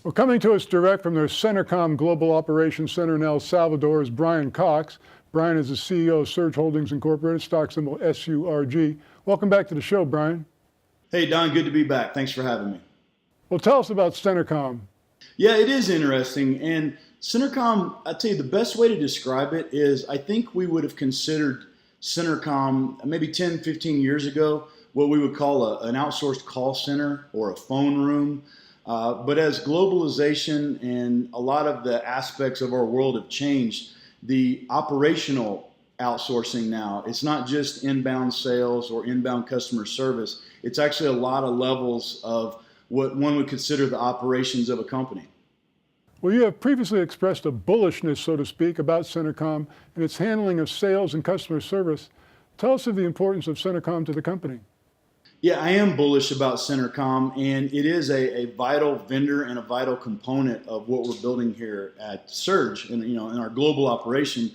Well, coming to us direct from their Centercom Global Operations Center in El Salvador is Brian Cox. Brian is the CEO of SURG Holdings Incorporated, stock symbol SURG. Welcome back to the show, Brian. Hey, Don, good to be back. Thanks for having me. Well, tell us about Centercom. Yeah, it is interesting. And Centercom, I tell you, the best way to describe it is I think we would have considered Centercom maybe 10, 15 years ago what we would call an outsourced call center or a phone room. But as globalization and a lot of the aspects of our world have changed, the operational outsourcing now, it's not just inbound sales or inbound customer service. It's actually a lot of levels of what one would consider the operations of a company. Well, you have previously expressed a bullishness, so to speak, about Centercom and its handling of sales and customer service. Tell us of the importance of Centercom to the company. Yeah, I am bullish about Centercom, and it is a vital vendor and a vital component of what we're building here at SURG, in our global operation.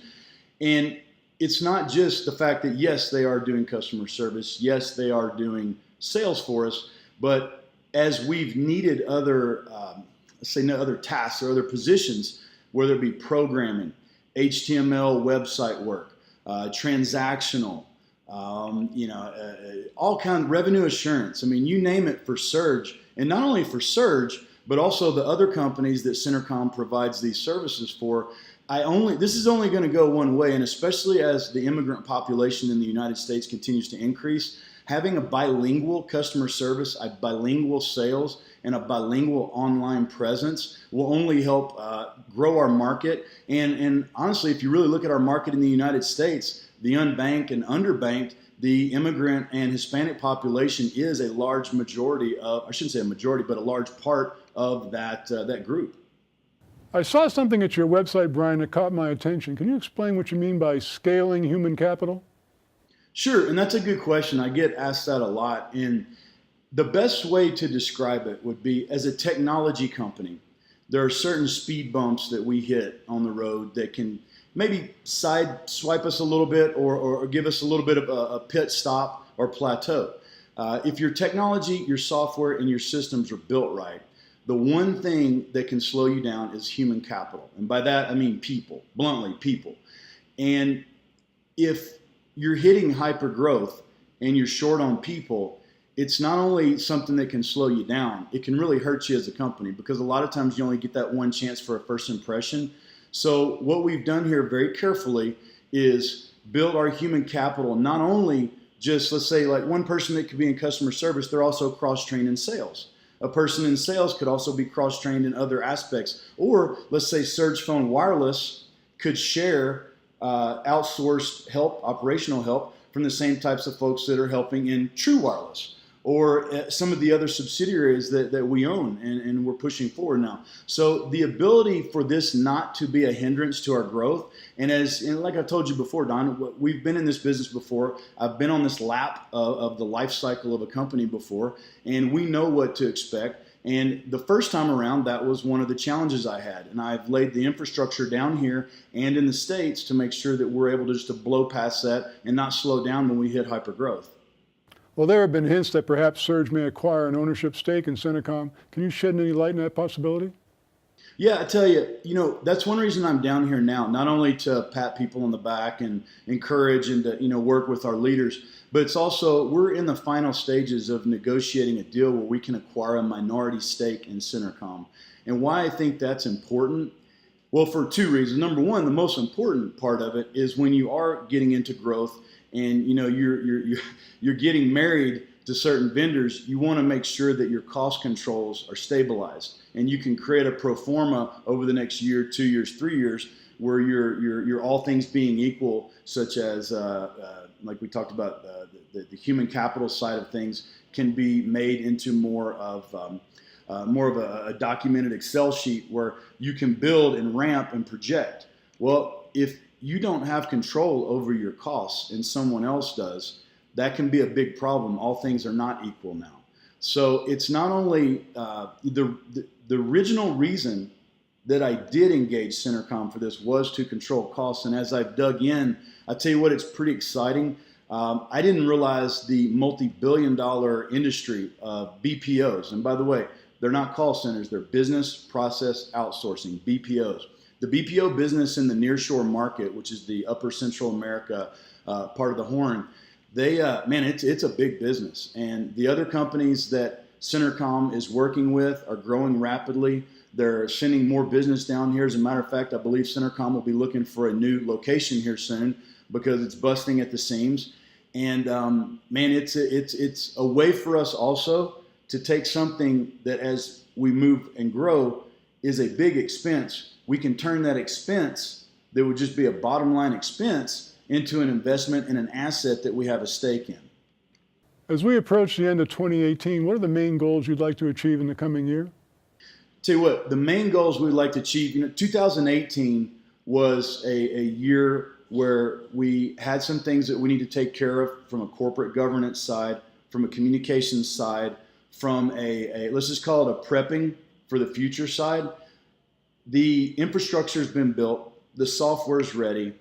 And it's not just the fact that yes, they are doing customer service, yes, they are doing sales for us, but as we've needed other, other tasks or other positions, whether it be programming, HTML website work, transactional. All kind of revenue assurance. I mean, you name it for SURG, and not only for SURG, but also the other companies that Centercom provides these services for. This is only going to go one way, and especially as the immigrant population in the United States continues to increase, having a bilingual customer service, a bilingual sales, and a bilingual online presence will only help grow our market. And honestly, if you really look at our market in the United States, the unbanked and underbanked, the immigrant and Hispanic population is a large majority of, I shouldn't say a majority, but a large part of that group. I saw something at your website, Brian, that caught my attention. Can you explain what you mean by scaling human capital? Sure, and that's a good question. I get asked that a lot. And the best way to describe it would be, as a technology company, there are certain speed bumps that we hit on the road that can maybe side swipe us a little bit or give us a little bit of a pit stop or plateau. If your technology, your software, and your systems are built right, the one thing that can slow you down is human capital. And by that, I mean people, bluntly, people. And if you're hitting hyper growth and you're short on people, it's not only something that can slow you down, it can really hurt you as a company, because a lot of times you only get that one chance for a first impression. So what we've done here very carefully is build our human capital, not only just, let's say, like one person that could be in customer service, they're also cross-trained in sales. A person in sales could also be cross-trained in other aspects. Or let's say SURG Phone Wireless could share outsourced help, operational help, from the same types of folks that are helping in True Wireless, or some of the other subsidiaries that we own and we're pushing forward now. So the ability for this not to be a hindrance to our growth, and like I told you before, Don, we've been in this business before. I've been on this lap of the life cycle of a company before, and we know what to expect. And the first time around, that was one of the challenges I had. And I've laid the infrastructure down here and in the States to make sure that we're able to just to blow past that and not slow down when we hit hyper growth. Well, there have been hints that perhaps SURG may acquire an ownership stake in Centercom. Can you shed any light on that possibility? Yeah, I tell you, that's one reason I'm down here now, not only to pat people on the back and encourage and to, work with our leaders, but it's also, we're in the final stages of negotiating a deal where we can acquire a minority stake in Centercom. And why I think that's important? Well, for two reasons. Number one, the most important part of it is when you are getting into growth and you're getting married to certain vendors, you want to make sure that your cost controls are stabilized, and you can create a pro forma over the next year, 2 years, 3 years, where you're all things being equal, such as like we talked about, the human capital side of things can be made into more of a documented Excel sheet where you can build and ramp and project. Well, if you don't have control over your costs and someone else does, that can be a big problem. All things are not equal now. So it's not only the original reason that I did engage Centercom for this was to control costs. And as I've dug in, I tell you what, it's pretty exciting. I didn't realize the multi-billion-dollar industry of BPOs. And by the way, They're not call centers. They're business process outsourcing, BPOs. The BPO business in the nearshore market, which is the upper Central America part of the Horn, it's a big business. And the other companies that Centercom is working with are growing rapidly. They're sending more business down here. As a matter of fact, I believe Centercom will be looking for a new location here soon because it's busting at the seams. And it's a way for us also to take something that, as we move and grow, is a big expense. We can turn that expense that would just be a bottom line expense into an investment in an asset that we have a stake in. As we approach the end of 2018, what are the main goals you'd like to achieve in the coming year? Tell you what, the main goals we'd like to achieve, 2018 was a year where we had some things that we need to take care of from a corporate governance side, from a communications side, from let's just call it a prepping for the future side. The infrastructure has been built, the software is ready,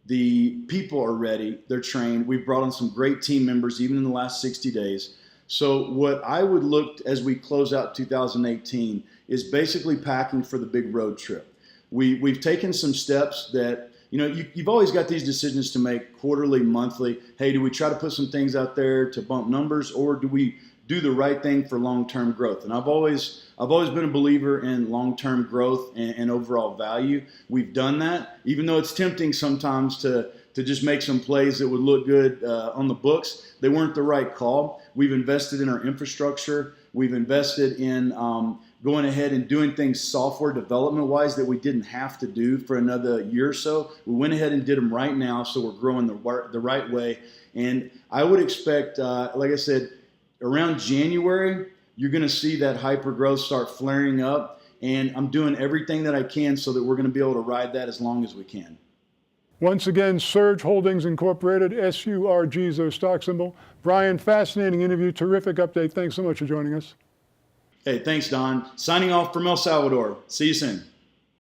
the people are ready, they're trained. We've brought in some great team members even in the last 60 days. So what I would look as we close out 2018 is basically packing for the big road trip. We've taken some steps that, you've always got these decisions to make quarterly, monthly. Hey, do we try to put some things out there to bump numbers, or do we do the right thing for long-term growth? And I've always been a believer in long-term growth and overall value. We've done that, even though it's tempting sometimes to just make some plays that would look good on the books. They weren't the right call. We've invested in our infrastructure. We've invested in going ahead and doing things software development-wise that we didn't have to do for another year or so. We went ahead and did them right now, so we're growing the right way. And I would expect, like I said, around January, you're going to see that hyper growth start flaring up. And I'm doing everything that I can so that we're going to be able to ride that as long as we can. Once again, SURG Holdings Incorporated, SURG is their stock symbol. Brian, fascinating interview, terrific update. Thanks so much for joining us. Hey, thanks, Don. Signing off from El Salvador. See you soon.